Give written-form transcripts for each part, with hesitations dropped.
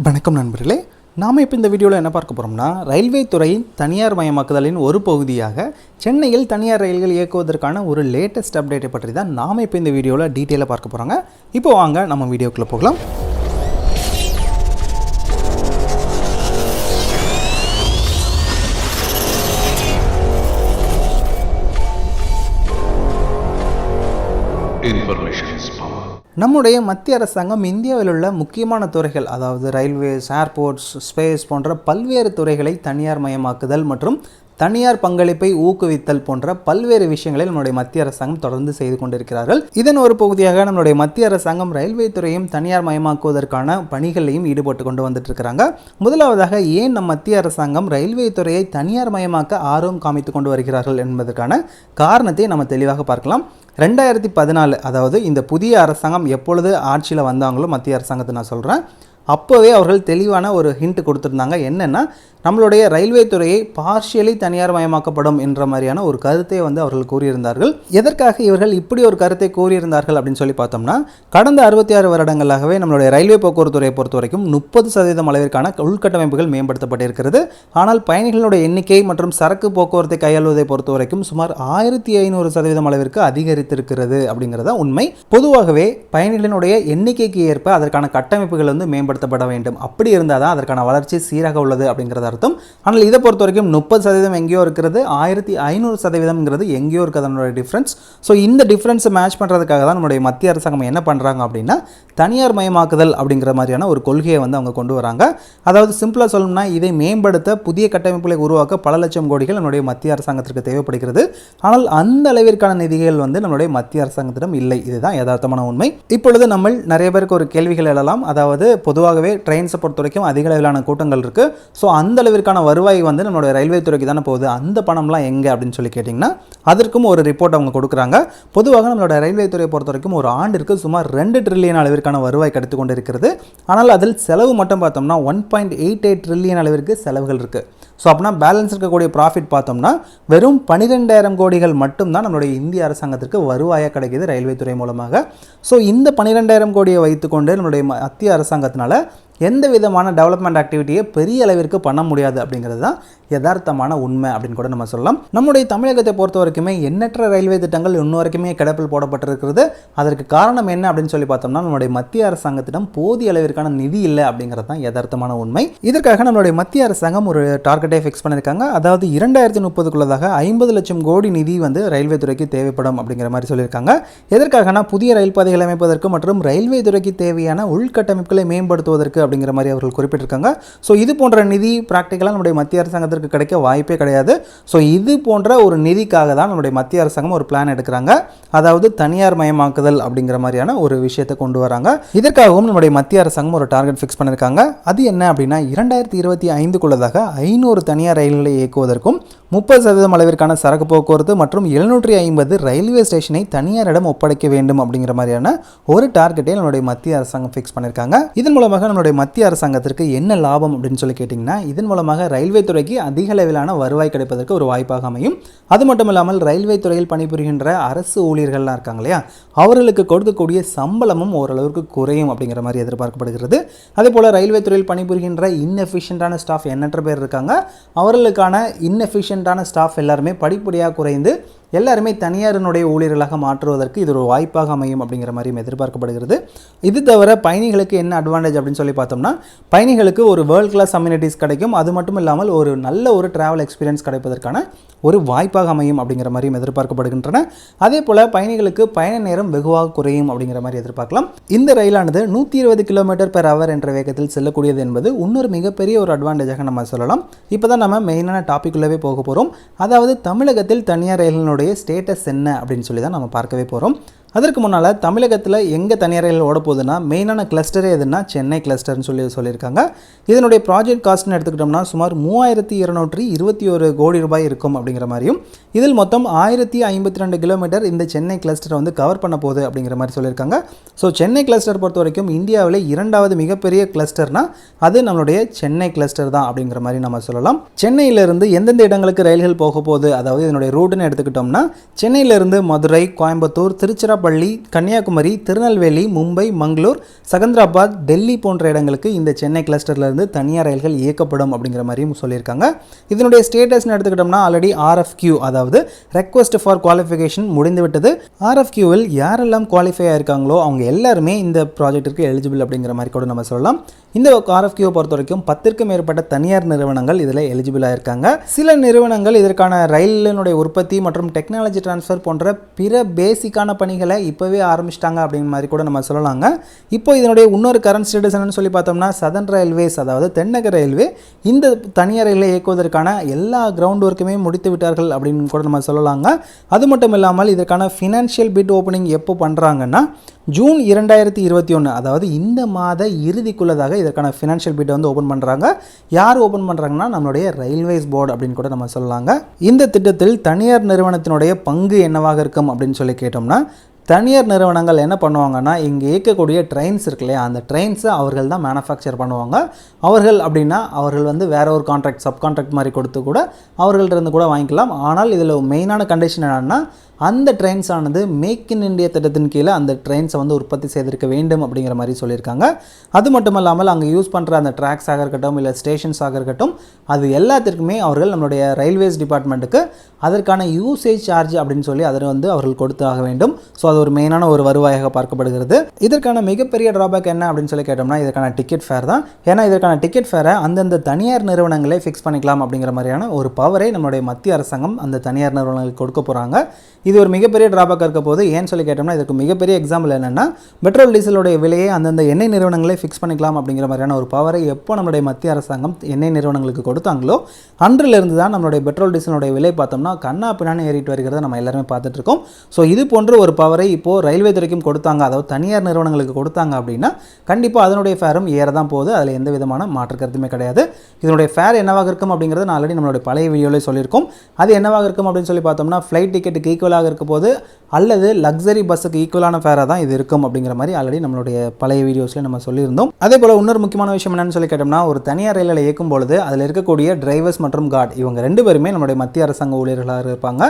வணக்கம் நண்பர்களே, நாம் இப்போ இந்த வீடியோவில் என்ன பார்க்க போகிறோம்னா, ரயில்வே துறையின் தனியார் மயமாக்குதலின் ஒரு பகுதியாக சென்னையில் தனியார் ரயில்கள் இயக்குவதற்கான ஒரு லேட்டஸ்ட் அப்டேட்டை பற்றி தான் நாம் இப்போ இந்த வீடியோவில் டீட்டெயிலாக பார்க்க போகிறாங்க. இப்போ வாங்க நம்ம வீடியோக்குள்ளே போகலாம். நம்முடைய மத்திய அரசாங்கம் இந்தியாவில் உள்ள முக்கியமான துறைகள், அதாவது ரயில்வேஸ், ஏர்போர்ட்ஸ், ஸ்பேஸ் போன்ற பல்வேறு துறைகளை தனியார் மயமாக்குதல் மற்றும் தனியார் பங்களிப்பை ஊக்குவித்தல் போன்ற பல்வேறு விஷயங்களை நம்முடைய மத்திய அரசாங்கம் தொடர்ந்து செய்து கொண்டிருக்கிறார்கள். இதன் ஒரு பகுதியாக நம்முடைய மத்திய அரசாங்கம் ரயில்வே துறையும் தனியார் மயமாக்குவதற்கான பணிகளையும் ஈடுபட்டு கொண்டு வந்துட்டு இருக்கிறாங்க. முதலாவதாக, ஏன் நம் மத்திய அரசாங்கம் ரயில்வே துறையை தனியார் மயமாக்க ஆர்வம் காமித்து கொண்டு வருகிறார்கள் என்பதற்கான காரணத்தை நம்ம தெளிவாக பார்க்கலாம். 2014, அதாவது இந்த புதிய அரசாங்கம் எப்பொழுது ஆட்சியில் வந்தாங்களோ மத்திய அரசாங்கத்தை நான் சொல்கிறேன், அப்போவே அவர்கள் தெளிவான ஒரு ஹிண்ட் கொடுத்துருந்தாங்க. என்னென்னா, நம்மளுடைய ரயில்வே துறையை பார்ஷியலி தனியார் மயமாக்கப்படும் என்ற மாதிரியான ஒரு கருத்தை அவர்கள் கூறியிருந்தார்கள். எதற்காக இவர்கள் இப்படி ஒரு கருத்தை கூறியிருந்தார்கள் அப்படின்னு சொல்லி பார்த்தோம்னா, கடந்த 66 வருடங்களாகவே நம்மளுடைய ரயில்வே போக்குவரத்து துறையை பொறுத்த வரைக்கும் 30% அளவிற்கான உள்கட்டமைப்புகள் மேம்படுத்தப்பட்டிருக்கிறது. ஆனால் பயணிகளுடைய எண்ணிக்கை மற்றும் சரக்கு போக்குவரத்தை கையாளுவதை பொறுத்த வரைக்கும் சுமார் 1500% அளவிற்கு அதிகரித்திருக்கிறது அப்படிங்கிறத உண்மை. பொதுவாகவே பயணிகளினுடைய எண்ணிக்கைக்கு ஏற்ப அதற்கான கட்டமைப்புகள் மேம்படுத்தப்பட வேண்டும். அப்படி இருந்தால் தான் அதற்கான வளர்ச்சி சீராக உள்ளது அப்படிங்கிறத அர்த்தம். ஆனால் இதை பொறுத்த வரைக்கும் 30% எங்கேயோ இருக்கிறது, 1500% எங்கேயோ இருக்கிறது அதனுடைய டிஃப்ரென்ஸ். ஸோ இந்த டிஃப்ரென்ஸை மேட்ச் பண்ணுறதுக்காக தான் நம்முடைய மத்திய அரசாங்கம் என்ன பண்ணுறாங்க அப்படின்னா, தனியார் மயமாக்குதல் அப்படிங்கிற மாதிரியான ஒரு கொள்கையை அவங்க கொண்டு வராங்க. அதாவது சிம்பிளாக சொல்லணும்னா, இதை மேம்படுத்த புதிய கட்டமைப்புகளை உருவாக்க பல லட்சம் கோடிகள் நம்முடைய மத்திய அரசாங்கத்திற்கு தேவைப்படுகிறது. ஆனால் அந்த அளவிற்கான நிதிகள் நம்முடைய மத்திய அரசாங்கத்திடம் இல்லை. இதுதான் யதார்த்தமான உண்மை. இப்பொழுது நம்ம நிறைய பேருக்கு ஒரு கேள்விகள் எழலாம். அதாவது பொதுவாகவே ட்ரெயின்ஸை பொறுத்த வரைக்கும் அதிக அளவிலான கூட்டங்கள் இருக்குது. ஸோ அந்த அளவிற்கான வருவாய் நம்மளுடைய ரயில்வே துறைக்கு தானே போகுது. அந்த பணம்லாம் எங்கே அப்படின்னு சொல்லி கேட்டிங்கன்னா, அதற்கும் ஒரு ரிப்போர்ட் அவங்க கொடுக்குறாங்க. பொதுவாக நம்மளோட ரயில்வே துறையை பொறுத்த வரைக்கும் ஒரு ஆண்டிற்கு சுமார் 2 ட்ரில்லியன் அளவிற்கான வருவாய் கிடைத்து கொண்டு இருக்கிறது. ஆனால் அதில் செலவு மட்டும் பார்த்தோம்னா 1.88 ட்ரில்லியன் அளவிற்கு செலவுகள் இருக்குது. ஸோ அப்படின்னா பேலன்ஸ் இருக்கக்கூடிய ப்ராஃபிட் பார்த்தோம்னா வெறும் 12,000 கோடிகள் மட்டும்தான் நம்மளுடைய இந்திய அரசாங்கத்திற்கு வருவாயாக கிடைக்கிது ரயில்வே துறை மூலமாக. ஸோ இந்த 12,000 கோடியை வைத்துக்கொண்டு நம்மளுடைய மத்திய அரசாங்கத்தினால எந்த விதமான டெவலப்மெண்ட் ஆக்டிவிட்டியை பெரிய அளவிற்கு பண்ண முடியாது அப்படிங்கிறது தான் யதார்த்தமான உண்மை அப்படின்னு கூட நம்ம சொல்லலாம். நம்முடைய தமிழகத்தை பொறுத்த வரைக்குமே எண்ணற்ற ரயில்வே திட்டங்கள் இன்னும் வரைக்குமே கிடப்பில் போடப்பட்டிருக்கிறது. அதற்கு காரணம் என்ன அப்படின்னு சொல்லி பார்த்தோம்னா, நம்மளுடைய மத்திய அரசாங்கத்திடம் போதிய அளவிற்கான நிதி இல்லை அப்படிங்கிறது தான் யதார்த்தமான உண்மை. இதற்காக நம்மளுடைய மத்திய அரசாங்கம் ஒரு டார்கெட்டை ஃபிக்ஸ் பண்ணியிருக்காங்க. அதாவது 2030க்குள்ளதாக 50 லட்சம் கோடி நிதி ரயில்வே துறைக்கு தேவைப்படும் அப்படிங்கிற மாதிரி சொல்லியிருக்காங்க. எதற்காகனா, புதிய ரயில் பாதைகளை அமைப்பதற்கு மற்றும் ரயில்வே துறைக்கு தேவையான உள்கட்டமைப்புகளை மேம்படுத்துவதற்கு அப்படிங்கிற மாதிரி அவர்கள் குறிப்பிட்டிருக்காங்க. ஸோ இது போன்ற நிதி பிராக்டிக்கலாக நம்முடைய மத்திய அரசாங்கத்திற்கு கிடைக்க வாய்ப்பே கிடையாது. ஸோ இது போன்ற ஒரு நிதிக்காக தான் நம்முடைய மத்திய அரசாங்கம் ஒரு பிளான் எடுக்கிறாங்க. அதாவது தனியார் மயமாக்குதல் அப்படிங்கிற மாதிரியான ஒரு விஷயத்தை கொண்டு வராங்க. இதற்காகவும் நம்முடைய மத்திய அரசாங்கம் ஒரு டார்கெட் ஃபிக்ஸ் பண்ணியிருக்காங்க. அது என்ன அப்படின்னா, 2025க்குள்ளதாக 500 தனியார் ரயில்களை இயக்குவதற்கும் 30% அளவிற்கான சரக்கு போக்குவரத்து மற்றும் 750 ரயில்வே ஸ்டேஷனை தனியாரிடம் ஒப்படைக்க வேண்டும் அப்படிங்கிற மாதிரியான ஒரு டார்கெட்டை நம்முடைய மத்திய அரசாங்கம் ஃபிக்ஸ் பண்ணியிருக்காங்க. இதன் மூலமாக நம்முடைய மத்திய அரசாங்கத்திற்கு என்ன லாபம் அப்படின்னு சொல்லி கேட்டிங்கன்னா, இதன் மூலமாக ரயில்வே துறைக்கு அதிக அளவிலான வருவாய் கிடைப்பதற்கு ஒரு வாய்ப்பாக அமையும். அது மட்டும் இல்லாமல் ரயில்வே துறையில் பணிபுரிகின்ற அரசு ஊழியர்கள்லாம் இருக்காங்க இல்லையா, அவர்களுக்கு கொடுக்கக்கூடிய சம்பளமும் ஓரளவுக்கு குறையும் அப்படிங்கிற மாதிரி எதிர்பார்க்கப்படுகிறது. அதே போல் ரயில்வே துறையில் பணிபுரிகின்ற இன்எஃபிஷியன்டான ஸ்டாஃப் எண்ணற்ற பேர் இருக்காங்க. அவர்களுக்கான இன்எஃபிஷியன்டான ஸ்டாஃப் எல்லாருமே படிப்படியாக குறைந்து எல்லாருமே தனியாரினுடைய ஊழியர்களாக மாற்றுவதற்கு இது ஒரு வாய்ப்பாக அமையும் அப்படிங்கிற மாதிரியும் எதிர்பார்க்கப்படுகிறது. இது தவிர பயணிகளுக்கு என்ன அட்வான்டேஜ் அப்படின்னு சொல்லி பார்த்தோம்னா, பயணிகளுக்கு ஒரு வேர்ல்ட் கிளாஸ் அம்யூனிட்டிஸ் கிடைக்கும். அது மட்டும் இல்லாமல் ஒரு நல்ல ஒரு டிராவல் எக்ஸ்பீரியன்ஸ் கிடைப்பதற்கான ஒரு வாய்ப்பாக அமையும் அப்படிங்கிற மாதிரியும் எதிர்பார்க்கப்படுகின்றன. அதே போல் பயணிகளுக்கு பயண நேரம் வெகுவாக குறையும் அப்படிங்கிற மாதிரி எதிர்பார்க்கலாம். இந்த ரயிலானது 120 km/h என்ற வேகத்தில் செல்லக்கூடியது என்பது இன்னொரு மிகப்பெரிய ஒரு அட்வான்டேஜாக நம்ம சொல்லலாம். இப்போ தான் நம்ம மெயினான டாபிக்குள்ளவே போக போகிறோம். அதாவது தமிழகத்தில் தனியார் ரயில்களுடைய ஸ்டேட்டஸ் என்ன அப்படின்னு சொல்லி தான் நம்ம பார்க்கவே போகிறோம். அதற்கு முன்னால் தமிழகத்தில் எங்கே தனியார் ரயில் ஓட போகுதுன்னா, மெயினான கிளஸ்டரே எதுனா சென்னை கிளஸ்டர்னு சொல்லியிருக்காங்க. இதனுடைய ப்ராஜெக்ட் காஸ்ட்னு எடுத்துக்கிட்டோம்னா சுமார் 3221 கோடி ரூபாய் இருக்கும் அப்படிங்கிற மாதிரியும், இதில் மொத்தம் 1052 கிலோமீட்டர் இந்த சென்னை கிளஸ்டரை கவர் பண்ண போகுது அப்படிங்கிற மாதிரி சொல்லியிருக்காங்க. ஸோ சென்னை கிளஸ்டர் பொறுத்த வரைக்கும் இந்தியாவில் 2வது மிகப்பெரிய கிளஸ்டர்னா அது நம்மளுடைய சென்னை கிளஸ்டர் தான் அப்படிங்கிற மாதிரி நம்ம சொல்லலாம். சென்னையிலிருந்து எந்தெந்த இடங்களுக்கு ரயில்கள் போக போகுது, அதாவது இதனுடைய ரூட்டுன்னு எடுத்துக்கிட்டோம்னா, சென்னையிலிருந்து மதுரை, கோயம்புத்தூர், திருச்சிராப்பள்ளி திருச்சிராப்பள்ளி, கன்னியாகுமரி, திருநெல்வேலி, மும்பை, மங்களூர், செகந்திராபாத், டெல்லி போன்ற இடங்களுக்கு இந்த சென்னை கிளஸ்டர்லேருந்து தனியார் ரயில்கள் இயக்கப்படும் அப்படிங்கிற மாதிரியும் சொல்லியிருக்காங்க. இதனுடைய ஸ்டேட்டஸ்னு எடுத்துக்கிட்டோம்னா ஆல்ரெடி RFQ, அதாவது ரெக்வஸ்ட் ஃபார் குவாலிஃபிகேஷன் முடிந்துவிட்டது. RFQவில் யாரெல்லாம் குவாலிஃபை ஆயிருக்காங்களோ அவங்க எல்லாருமே இந்த ப்ராஜெக்ட்டுக்கு எலிஜிபிள் அப்படிங்கிற மாதிரி கூட நம்ம சொல்லலாம். இந்த RFQவை பொறுத்த வரைக்கும் 10க்கும் மேற்பட்ட தனியார் நிறுவனங்கள் இதில் எலிஜிபிளாக இருக்காங்க. சில நிறுவனங்கள் இதற்கான ரயிலினுடைய உற்பத்தி மற்றும் டெக்னாலஜி டிரான்ஸ்ஃபர் போன்ற பிற பேசிக்கான பணிகளை இப்போவே ஆரம்பிச்சிட்டாங்க அப்படிங்கிற மாதிரி கூட நம்ம சொல்லலாங்க. இப்போ இதனுடைய இன்னொரு கரண்ட் ஸ்டேட்டஸ் என்னன்னு சொல்லி பார்த்தோம்னா சதர்ன் ரயில்வேஸ், அதாவது தென்னக ரயில்வே இந்த தனியார் ரயிலை இயக்குவதற்கான எல்லா கிரவுண்ட் ஒர்க்குமே முடித்து விட்டார்கள் அப்படின்னு கூட நம்ம சொல்லலாங்க. அது மட்டும் இல்லாமல் இதற்கான ஃபினான்ஷியல் பிட் ஓப்பனிங் எப்போ பண்ணுறாங்கன்னா ஜூன் 2021, அதாவது இந்த மாத இறுதிக்குள்ளதாக இதற்கான ஃபினான்ஷியல் பிட்டை வந்து ஓப்பன் பண்ணுறாங்க. யார் ஓப்பன் பண்ணுறாங்கன்னா நம்மளுடைய ரயில்வேஸ் போர்டு அப்படின்னு கூட நம்ம சொல்லலாங்க. இந்த திட்டத்தில் தனியார் நிறுவனத்தினுடைய பங்கு என்னவாக இருக்கும் அப்படின்னு சொல்லி கேட்டோம்னா, தனியார் நிறுவனங்கள் என்ன பண்ணுவாங்கன்னா இங்கே இயக்கக்கூடிய ட்ரெயின்ஸ் இருக்கு இல்லையா, அந்த ட்ரெயின்ஸை அவர்கள் தான் மேனுஃபேக்சர் பண்ணுவாங்க. அவர்கள் அப்படின்னா அவர்கள் வந்து வேற ஒரு கான்ட்ராக்ட், சப் கான்ட்ராக்ட் மாதிரி கொடுத்து கூட அவர்கள்ட்ட இருந்து கூட வாங்கிக்கலாம். ஆனால் இதில் மெயினான கண்டிஷன் என்னன்னா அந்த ட்ரெயின்ஸ் ஆனது மேக் இன் இந்தியா திட்டத்தின் கீழே அந்த ட்ரெயின்ஸை வந்து உற்பத்தி செய்திருக்க வேண்டும் அப்படிங்கிற மாதிரி சொல்லியிருக்காங்க. அது மட்டும் இல்லாமல் அங்கே யூஸ் பண்ணுற அந்த ட்ராக்ஸாக இருக்கட்டும் இல்லை ஸ்டேஷன்ஸாக இருக்கட்டும், அது எல்லாத்திற்குமே அவர்கள் நம்மளுடைய ரயில்வேஸ் டிபார்ட்மெண்ட்டுக்கு அதற்கான யூசேஜ் சார்ஜ் அப்படின்னு சொல்லி அதை வந்து அவர்கள் கொடுத்து ஆக வேண்டும். ஸோ அது ஒரு மெயினான ஒரு வருவாயாக பார்க்கப்படுகிறது. இதற்கான மிகப்பெரிய ட்ராபேக் என்ன அப்படின்னு சொல்லி கேட்டோம்னா இதற்கான டிக்கெட் ஃபேர் தான். ஏன்னா இதற்கான டிக்கெட் ஃபேரை அந்தந்த தனியார் நிறுவனங்களே ஃபிக்ஸ் பண்ணிக்கலாம் அப்படிங்கிற மாதிரியான ஒரு பவரை நம்மளுடைய மத்திய அரசாங்கம் அந்த தனியார் நிறுவனங்களுக்கு கொடுக்க போகிறாங்க. இது ஒரு மிகப்பெரிய ட்ராபேக் இருக்க போது. ஏன்னு சொல்லி கேட்டோம்னா இதற்கு மிகப்பெரிய எக்ஸாம்பிள் என்னென்னா பெட்ரோல் டீசலுடைய விலையை அந்தந்த எண்ணெய் நிறுவனங்களே ஃபிக்ஸ் பண்ணிக்கலாம் அப்படிங்கிற மாதிரியான ஒரு பவரை எப்போ நம்மளுடைய மத்திய அரசாங்கம் எண்ணெய் நிறுவனங்களுக்கு கொடுத்தாங்களோ அன்றிலிருந்து தான் நம்மளுடைய பெட்ரோல் டீசலுடைய விலை பார்த்தோம்னா கண்ணா பின்னான்னு ஏறிட்டு வருகிறத நம்ம எல்லாருமே பார்த்துட்டு இருக்கோம். ஸோ இது போன்ற ஒரு பவரை இப்போது ரயில்வே துறைக்கும் கொடுத்தாங்க, அதாவது தனியார் நிறுவனங்களுக்கு கொடுத்தாங்க அப்படின்னா கண்டிப்பாக அதனுடைய ஃபேரும் ஏற தான் போகுது. அதில் எந்த விதமான மாற்று கருத்துமே கிடையாது. இதனுடைய ஃபேர் என்னவாக இருக்கும் அப்படிங்கிறது நான் ஆல்ரெடி நம்மளுடைய பழைய வீடியோவில் சொல்லியிருக்கோம். அது என்னவாக இருக்கும் அப்படின்னு சொல்லி பார்த்தோம்னா ஃப்ளைட் டிக்கெட்டுக்கு ஈக்குவலாக இருக்க போது அல்லது லக்ஸரி பஸ்ஸுக்கு ஈக்குவலான ஃபேராக தான் இது இருக்கும் அப்படிங்கிற மாதிரி ஆல்ரெடி நம்மளுடைய பழைய வீடியோஸில் நம்ம சொல்லியிருந்தோம். அதே போல் இன்னொரு முக்கியமான விஷயம் என்னன்னு சொல்லி கேட்டோம்னா ஒரு தனியார் ரயிலில் இயக்கும் பொழுது அதில் இருக்கக்கூடிய டிரைவர்ஸ் மற்றும் கார்டு இவங்க 2 பேருமே நம்மளுடைய மத்திய அரசாங்க ஊழியர்களாக இருப்பாங்க.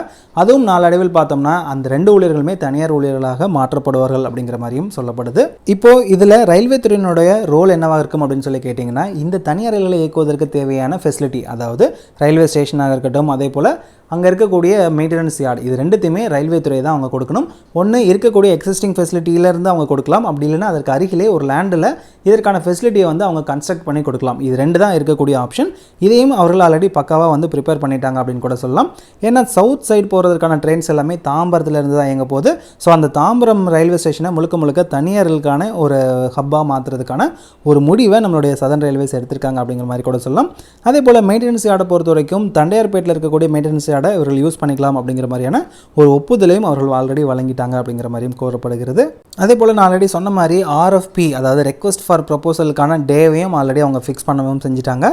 அதுவும் நாளடைவில் பார்த்தோம்னா அந்த 2 ஊழியர்களுமே தனியார் ஊழியர்களாக மாற்றப்படுவார்கள் அப்படிங்கிற மாதிரியும் சொல்லப்படுது. இப்போ இதில் ரயில்வே துறையினுடைய ரோல் என்னவாக இருக்கும் அப்படின்னு சொல்லி கேட்டிங்கன்னா இந்த தனியார் ரயில்களை இயக்குவதற்கு தேவையான ஃபெசிலிட்டி, அதாவது ரயில்வே ஸ்டேஷனாக இருக்கட்டும், அதே போல் அங்கே இருக்கக்கூடிய மெயின்டெனன்ஸ் யார்டு, இது ரெண்டுத்தையுமே ரயில்வே துறை தான் அவங்க கொடுக்கணும். ஒன்று இருக்கக்கூடிய எக்ஸிஸ்டிங் ஃபெசிலிட்டியிலேருந்து அவங்க கொடுக்கலாம், அப்படி இல்லைன்னா அதற்கு அருகிலே ஒரு லேண்டில் இதற்கான ஃபெசிலிட்டியை வந்து அவங்க கன்ஸ்ட்ரக்ட் பண்ணி கொடுக்கலாம். இது 2 தான் இருக்கக்கூடிய ஆப்ஷன். இதையும் அவர்கள் ஆல்ரெடி பக்காவாக வந்து ப்ரிப்பேர் பண்ணிட்டாங்க அப்படின்னு கூட சொல்லலாம். ஏன்னா சவுத் சைடு போகிறதுக்கான ட்ரெயின்ஸ் எல்லாமே தாம்பரத்துலேருந்து தான் இயங்க போகுது. ஸோ அந்த தாம்பரம் ரயில்வே ஸ்டேஷனை முழுக்க முழுக்க தனியார்களுக்கான ஒரு ஹப்பாக மாற்றுறதுக்கான ஒரு முடிவை நம்மளுடைய சதர்ன் ரயில்வேஸ் எடுத்திருக்காங்க அப்படிங்கிற மாதிரி கூட சொல்லலாம். அதே போல் மெயின்டெனன்ஸ் யார்டை பொறுத்த வரைக்கும் தண்டையார்பேட்டில் இருக்கக்கூடிய மெயின்டெனன்ஸ் யார்டை இவர்கள் யூஸ் பண்ணிக்கலாம் அப்படிங்கிற மாதிரியான ஒரு ஒப்புதலையும் அவர்கள் ஆல்ரெடி வழங்கிட்டாங்க அப்படிங்கிற மாதிரியும் கோரப்படுகிறது. அதே போல் நான் ஆல்ரெடி சொன்ன மாதிரி RFP, அதாவது ரெக்வஸ்ட் ஃபார் ப்ரொபோசலுக்கான டேவையும் ஆல்ரெடி அவங்க ஃபிக்ஸ் பண்ணவும் செஞ்சுட்டாங்க.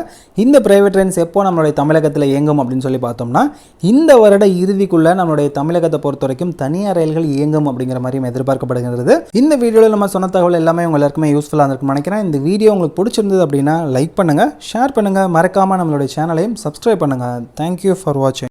இந்த பிரைவேட் ட்ரெயின்ஸ் எப்போ நம்மளுடைய தமிழகத்தில் இயங்கும் அப்படின்னு சொல்லி பார்த்தோம்னா இந்த வருட இறுதிக்குள்ளே நம்மளுடைய தமிழகத்தை பொறுத்த வரைக்கும் தனியார் ரயில்கள் இயங்கும் அப்படிங்கிற மாதிரியும் எதிர்பார்க்கப்படுகிறது. இந்த வீடியோவில் நம்ம சொன்ன தகவல் எல்லாமே உங்கள் எல்லாருக்குமே யூஸ்ஃபுல்லாக இருக்கும்னு நினைக்கிறேன். இந்த வீடியோ உங்களுக்கு பிடிச்சிருந்தது அப்படின்னா லைக் பண்ணுங்கள், ஷேர் பண்ணுங்கள், மறக்காமல் நம்மளுடைய சேனலையும் சப்ஸ்கிரைப் பண்ணுங்கள். தேங்க்யூ ஃபார் வாட்சிங்.